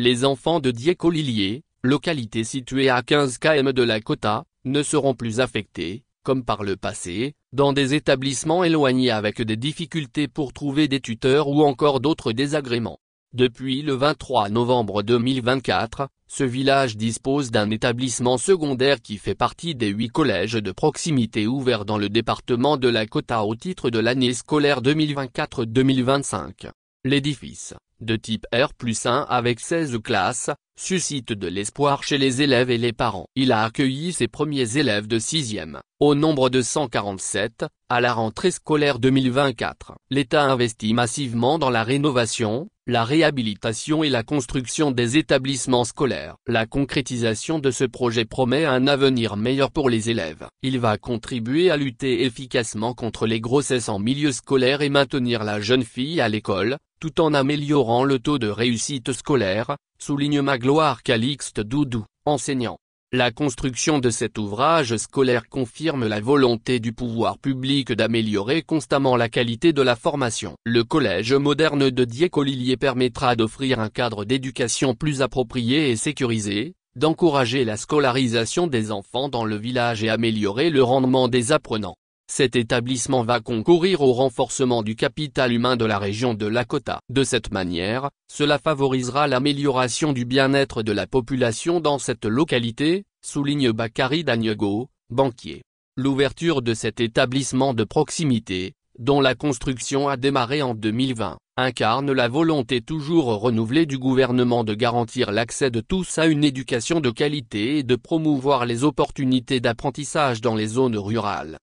Les enfants de Diécolilié, localité située à 15 km de la Kota, ne seront plus affectés, comme par le passé, dans des établissements éloignés avec des difficultés pour trouver des tuteurs ou encore d'autres désagréments. Depuis le 23 novembre 2024, ce village dispose d'un établissement secondaire qui fait partie des 8 collèges de proximité ouverts dans le département de la Kota au titre de l'année scolaire 2024-2025. L'édifice, de type R+1 avec 16 classes, suscite de l'espoir chez les élèves et les parents. Il a accueilli ses premiers élèves de 6e, au nombre de 147, à la rentrée scolaire 2024. L'État investit massivement dans la rénovation, la réhabilitation et la construction des établissements scolaires. La concrétisation de ce projet promet un avenir meilleur pour les élèves. Il va contribuer à lutter efficacement contre les grossesses en milieu scolaire et maintenir la jeune fille à l'école, tout en améliorant le taux de réussite scolaire, souligne Magloire Calixte Doudou, enseignant. La construction de cet ouvrage scolaire confirme la volonté du pouvoir public d'améliorer constamment la qualité de la formation. Le collège moderne de Diécolilié permettra d'offrir un cadre d'éducation plus approprié et sécurisé, d'encourager la scolarisation des enfants dans le village et améliorer le rendement des apprenants. Cet établissement va concourir au renforcement du capital humain de la région de la Kota. De cette manière, cela favorisera l'amélioration du bien-être de la population dans cette localité, souligne Bakary Dagnego, banquier. L'ouverture de cet établissement de proximité, dont la construction a démarré en 2020, incarne la volonté toujours renouvelée du gouvernement de garantir l'accès de tous à une éducation de qualité et de promouvoir les opportunités d'apprentissage dans les zones rurales.